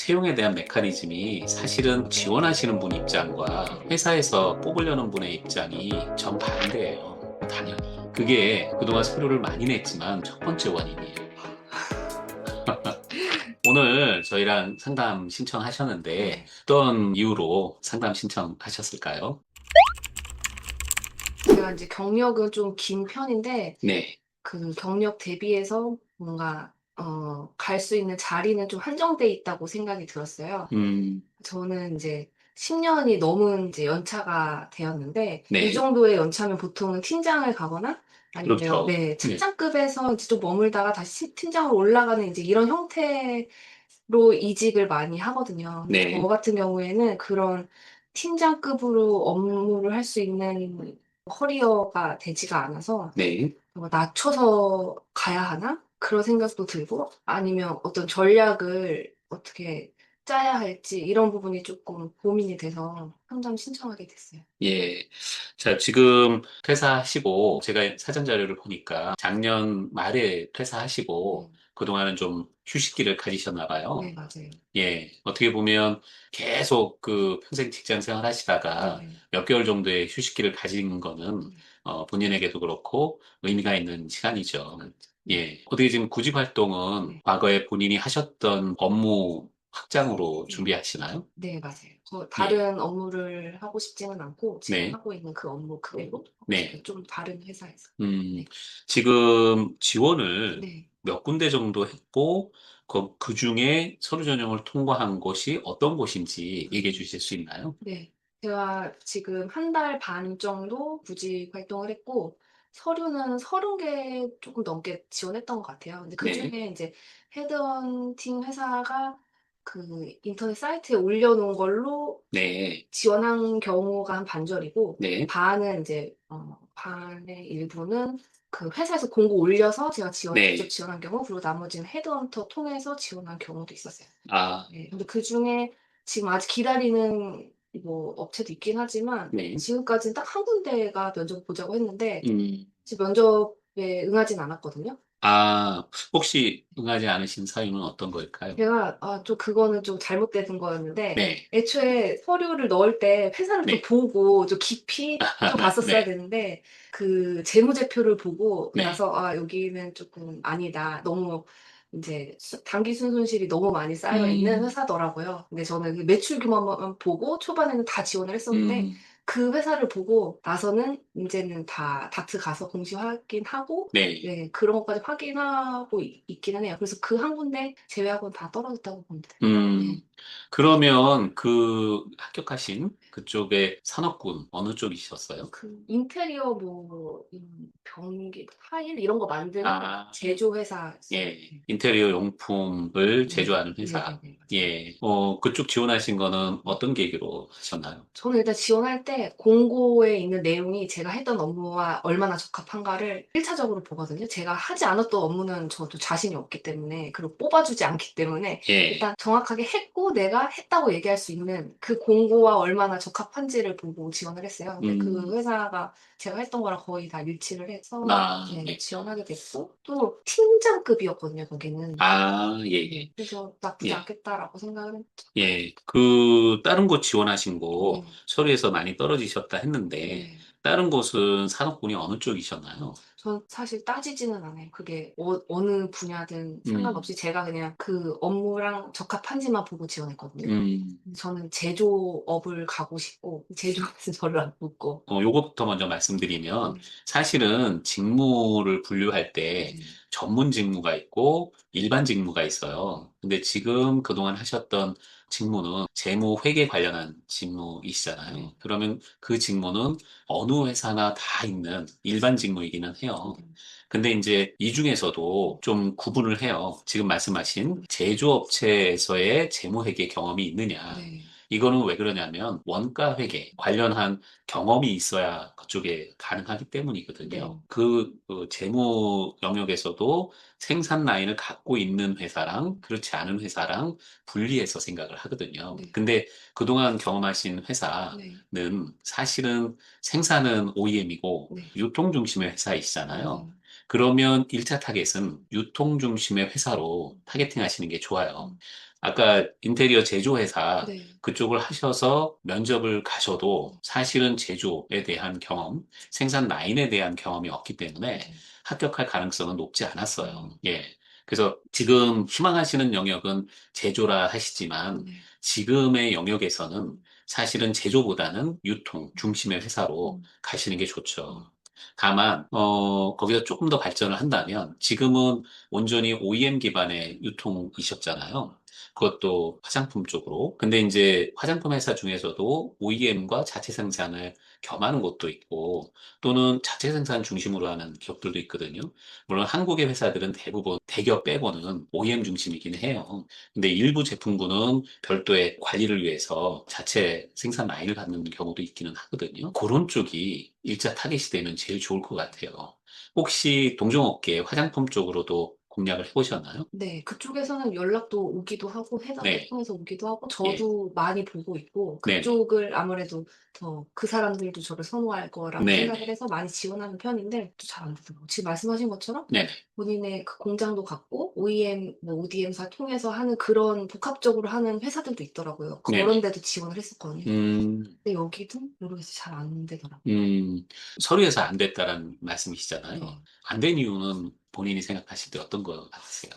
채용에 대한 메커니즘이 사실은 지원하시는 분 입장과 회사에서 뽑으려는 분의 입장이 정반대예요. 당연히. 그게 그동안 서류를 많이 냈지만 첫 번째 원인이에요. 오늘 저희랑 상담 신청하셨는데 네. 어떤 이유로 상담 신청하셨을까요? 제가 이제 경력은 좀 긴 편인데 네. 그 경력 대비해서 뭔가 갈 수 있는 자리는 좀 한정돼 있다고 생각이 들었어요. 음, 저는 이제 10년이 넘은 이제 연차가 되었는데 이 네. 정도의 연차면 보통은 팀장을 가거나 아니면 그렇죠. 네, 네. 차장급에서 이제 좀 머물다가 다시 팀장으로 올라가는 이제 이런 형태로 이직을 많이 하거든요. 근데 저 네. 같은 경우에는 그런 팀장급으로 업무를 할 수 있는 커리어가 되지가 않아서 네. 낮춰서 가야 하나? 그런 생각도 들고 아니면 어떤 전략을 어떻게 짜야 할지 이런 부분이 조금 고민이 돼서 상담 신청하게 됐어요. 예. 자, 지금 퇴사하시고, 제가 사전 자료를 보니까 작년 말에 퇴사하시고, 네. 그동안은 좀 휴식기를 가지셨나 네, 봐요. 맞아요. 예. 어떻게 보면 계속 그 평생 직장 생활 하시다가 네. 몇 개월 정도의 휴식기를 가진 거는, 네. 본인에게도 그렇고 의미가 있는 시간이죠. 네. 예. 어떻게 지금 구직 활동은 네. 과거에 본인이 하셨던 업무 확장으로 네. 준비하시나요? 네, 맞아요. 예. 다른 업무를 하고 싶지는 않고 지금 네. 하고 있는 그 업무 그대로 하고 싶어요. 네. 좀 다른 회사에서. 음, 네. 지금 지원을 네. 몇 군데 정도 했고, 그 중에 서류 전형을 통과한 곳이 어떤 곳인지 얘기해 음. 주실 수 있나요? 네. 제가 지금 한 달 반 정도 구직 활동을 했고 서류는 30개 조금 넘게 지원했던 것 같아요. 근데 네, 그중에 이제 헤드헌팅 회사가 그 인터넷 사이트에 올려 놓은 걸로 네, 지원한 경우가 한 반절이고 네, 반은 이제 반의 일부는 그 회사에서 공고 올려서 제가 직접 네. 지원한 경우 그리고 나머지는 헤드헌터 통해서 지원한 경우도 있었어요. 아, 네. 근데 그중에 지금 아직 기다리는 뭐 업체도 있긴 하지만 네. 지금까지는 딱 한 군데가 면접 보자고 했는데 음, 지금 면접에 응하진 않았거든요. 아, 혹시 응하지 않으신 사유는 어떤 걸까요? 제가 좀 그거는 좀 잘못된 거였는데 네, 애초에 서류를 넣을 때 회사를 좀 네, 보고 좀 깊이 좀 봤었어야 네, 되는데 그 재무제표를 보고 네, 나서 '아 여기는 쪼끔 아니다.' 너무 인제 단기 순손실이 너무 많이 쌓여 있는 음, 회사더라고요. 근데 저는 그 매출 규모만 보고 초반에는 다 지원을 했었는데 음, 그 회사를 보고 나서는 인제는 다 다트 가서 공시 확인하고 네. 네. 그런 것까지 확인하고 있기는 해요. 그래서 그 한 군데 제외하고는 다 떨어졌다고 보면 돼요. 음, 네. 그러면 그 합격하신 그쪽의 산업군 어느 쪽이셨어요? 그 인테리어 뭐 변기, 타일 이런 거 만드는 아, 제조 회사였어요. 예, 네. 인테리어 용품을 네. 제조하는 회사. 네네네. 맞아요. 예, 그쪽 지원하신 거는 네. 어떤 계기로 하셨나요? 저는 일단 지원할 때 공고에 있는 내용이 제가 했던 업무와 얼마나 적합한가를 1차적으로 보거든요. 제가 하지 않았던 업무는 저도 자신이 없기 때문에 그리고 뽑아주지 않기 때문에 예, 일단 정확하게 했고 내가 했다고 얘기할 수 있는 그 공고와 얼마나 적합한지를 보고 지원을 했어요. 근데 그 음, 회사가 제가 했던 거랑 거의 다 일치를 해서 네, 예, 지원하게 됐고 또 팀장급이었거든요, 거기는. 예, 예, 그래서 나쁘지 예, 않겠다라고 생각을 했죠. 예. 그, 다른 곳 지원하신 곳 네. 서류에서 많이 떨어지셨다 했는데, 네. 다른 곳은 산업군이 어느 쪽이셨나요? 전 사실 따지지는 않아요. 그게 어느 분야든 음, 상관없이 제가 그냥 그 업무랑 적합한지만 보고 지원했거든요. 음. 저는 제조업을 가고 싶고 제조업에서 저를 안 뽑고. 요것부터 먼저 말씀드리면, 네. 사실은 직무를 분류할 때 네. 전문 직무가 있고 일반 직무가 있어요. 근데 지금 그동안 하셨던 직무는 재무 회계 관련한 네. 직무이시잖아요. 그러면 그 직무는 어느 회사나 다 있는 일반 직무이기는 해요. 네. 근데 이제 이 중에서도 좀 구분을 해요. 지금 말씀하신 네. 제조업체에서의 재무 회계 경험이 있느냐. 네. 이거는 왜 그러냐면 원가 회계 관련한 경험이 있어야 그쪽에 가능하기 네. 때문이거든요. 그 재무 영역에서도 생산 라인을 갖고 있는 회사랑 그렇지 않은 회사랑 분리해서 생각을 하거든요. 네. 근데 그동안 경험하신 네. 회사는 사실은 생산은 OEM이고 네. 유통 중심의 회사이시잖아요. 맞아요. 그러면 1차 타겟은 유통 중심의 회사로 타겟팅 하시는 게 좋아요. 음. 아까 인테리어 제조회사 네. 그쪽을 하셔서 면접을 가셔도 사실은 제조에 대한 경험, 생산 라인에 대한 경험이 없기 때문에 네. 합격할 가능성은 높지 않았어요. 예. 그래서 지금 희망하시는 영역은 제조라 하시지만 네. 지금의 영역에서는 사실은 제조보다는 유통 중심의 회사로 음. 가시는 게 좋죠. 다만, 거기서 조금 더 발전을 한다면 지금은 온전히 OEM 기반의 유통이셨잖아요. 그것도 화장품 쪽으로. 근데 이제 화장품 회사 중에서도 OEM과 자체 생산을 겸하는 곳도 있고, 또는 자체 생산 중심으로 하는 기업들도 있거든요. 물론 한국의 회사들은 대부분 대기업 빼고는 OEM 중심이긴 해요. 근데 일부 제품군은 별도의 관리를 위해서 자체 생산 라인을 갖는 경우도 있기는 하거든요. 그런 쪽이 일자 타겟이 되면 제일 좋을 것 같아요. 혹시 동종업계 화장품 쪽으로도 공략을 해보셨나요? 네, 그쪽에서는 연락도 오기도 하고, 회사를 네, 통해서 오기도 하고, 예, 저도 많이 보고 있고, 네네, 그쪽을 아무래도 더 그 사람들도 저를 선호할 거라고 생각을 네네, 해서 많이 지원하는 편인데, 또 잘 안 되더라고요. 지금 말씀하신 것처럼 네네, 본인의 그 공장도 갖고, OEM, 뭐 ODM사 통해서 하는 그런 복합적으로 하는 회사들도 있더라고요. 그런 네네. 데도 지원을 했었거든요. 음, 근데 여기도 모르겠어요. 잘 안 되더라고요. 음, 서류에서 안 됐다라는 말씀이시잖아요. 네. 안 된 이유는 본인이 생각하실 때 어떤 거 같으세요?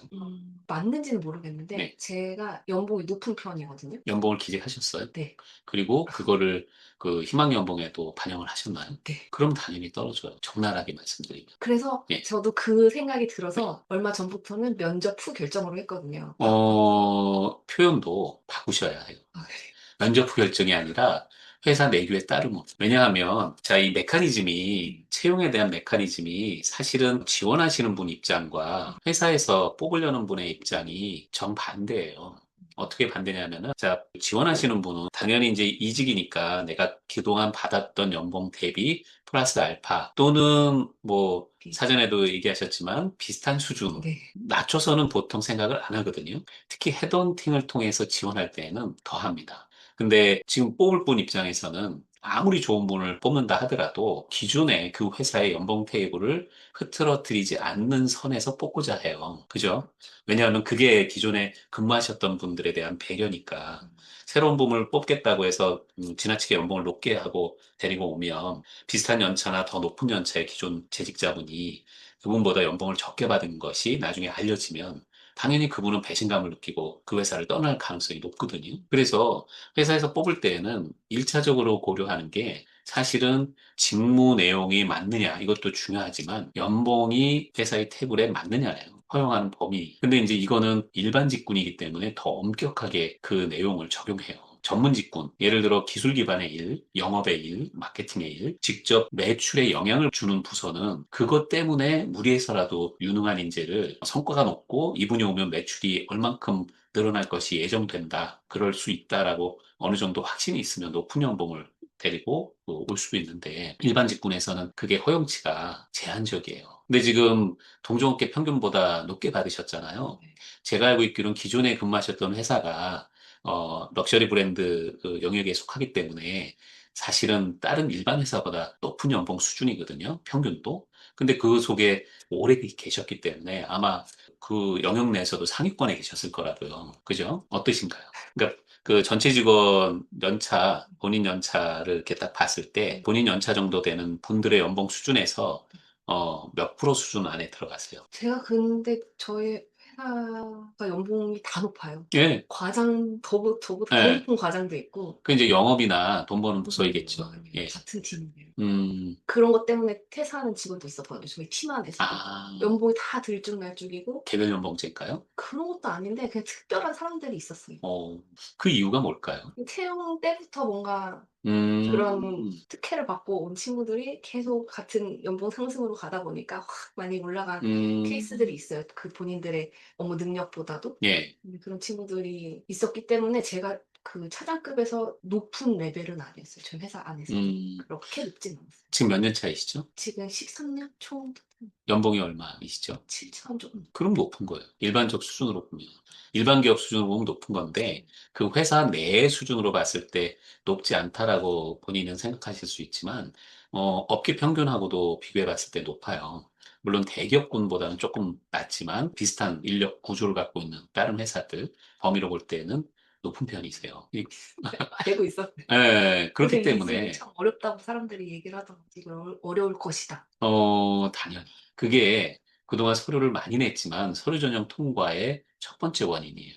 맞는지는 모르겠는데, 네, 제가 연봉이 높은 편이거든요. 연봉을 기재하셨어요? 네. 그리고 그거를 그 희망 연봉에도 반영을 하셨나요? 네. 그럼 당연히 떨어져요. 적나라하게 말씀드리면. 그래서 예. 저도 그 생각이 네. 들어서 얼마 전부터는 면접 후 결정으로 했거든요. 표현도 바꾸셔야 해요. 아, 그래요? 면접 후 결정이 아니라 회사 내규에 따르면. 왜냐하면, 자, 이 메커니즘이, 채용에 대한 메커니즘이 사실은 지원하시는 분 입장과 회사에서 뽑으려는 분의 입장이 정반대예요. 어떻게 반대냐면은, 자, 지원하시는 분은 당연히 이제 이직이니까 내가 그동안 받았던 연봉 대비 플러스 알파 또는 뭐, 사전에도 얘기하셨지만 비슷한 수준, 네. 낮춰서는 보통 생각을 안 하거든요. 특히 헤드헌팅을 통해서 지원할 때에는 더 합니다. 근데 지금 뽑을 분 입장에서는 아무리 좋은 분을 뽑는다 하더라도 기존의 그 회사의 연봉 테이블을 흐트러뜨리지 않는 선에서 뽑고자 해요. 그죠? 왜냐하면 그게 기존에 근무하셨던 분들에 대한 배려니까. 새로운 분을 뽑겠다고 해서 지나치게 연봉을 높게 하고 데리고 오면 비슷한 연차나 더 높은 연차의 기존 재직자분이 그분보다 연봉을 적게 받은 것이 나중에 알려지면 당연히 그분은 배신감을 느끼고 그 회사를 떠날 가능성이 높거든요. 그래서 회사에서 뽑을 때에는 1차적으로 고려하는 게 사실은 직무 내용이 맞느냐, 이것도 중요하지만 연봉이 회사의 테이블에 맞느냐예요. 허용하는 범위. 근데 이제 이거는 일반 직군이기 때문에 더 엄격하게 그 내용을 적용해요. 전문 직군, 예를 들어 기술 기반의 일, 영업의 일, 마케팅의 일, 직접 매출에 영향을 주는 부서는 그것 때문에 무리해서라도 유능한 인재를 성과가 높고 이분이 오면 매출이 얼만큼 늘어날 것이 예정된다. 그럴 수 있다라고 어느 정도 확신이 있으면 높은 연봉을 데리고 올 수도 있는데 일반 직군에서는 그게 허용치가 제한적이에요. 근데 지금 동종업계 평균보다 높게 받으셨잖아요. 제가 알고 있기로는 기존에 근무하셨던 회사가 럭셔리 브랜드 그 영역에 속하기 때문에 사실은 다른 일반 회사보다 높은 연봉 수준이거든요. 평균도. 근데 그 속에 오래 계셨기 때문에 아마 그 영역 내에서도 상위권에 계셨을 거라고요. 그죠? 어떠신가요? 그러니까 그 전체 직원 연차, 본인 연차를 이렇게 딱 봤을 때 본인 연차 정도 되는 분들의 연봉 수준에서 몇 프로 수준 안에 들어갔어요. 제가 근데 저희 회사가 연봉이 다 높아요. 예, 저보다 더 예. 높은 과장도 있고, 그 이제 영업이나 돈 버는 모르겠네요. 부서이겠죠. 예. 같은 팀이에요. 음, 그런 것 때문에 퇴사하는 직원도 있었거든요. 저희 팀 안에서도. 아, 연봉이 다 들쭉날쭉이고, 개별 연봉제인가요? 그런 것도 아닌데, 그냥 특별한 사람들이 있었어요. 어, 그 이유가 뭘까요? 채용 때부터 뭔가 그런 음, 특혜를 받고 온 친구들이 계속 같은 연봉 상승으로 가다 보니까 확 많이 올라간 케이스들이 음, 있어요. 그 본인들의 업무 능력보다도. 예, 근데 그런 친구들이 있었기 때문에 제가 그 차장급에서 높은 레벨은 아니었어요. 저희 회사 안에서는. 음, 그렇게 높진 않았어요. 지금 몇 년 차이시죠? 지금 13년 총 연봉이 얼마이시죠? 7천 조금. 그럼 높은 거예요. 일반적 수준으로 보면. 일반 기업 수준으로 보면 높은 건데, 그 회사 내 수준으로 봤을 때 높지 않다라고 본인은 생각하실 수 있지만, 업계 평균하고도 비교해 봤을 때 높아요. 물론 대기업군보다는 조금 낮지만 비슷한 인력 구조를 갖고 있는 다른 회사들 범위로 볼 때는 높은 편이세요. 알고 있었어요. 근데 그렇기 이 집이 때문에 참 어렵다고 사람들이 얘기를 하더라고요. 이거 어려울 것이다. 당연히 그게 그동안 서류를 많이 냈지만 서류 전형 통과의 첫 번째 원인이에요.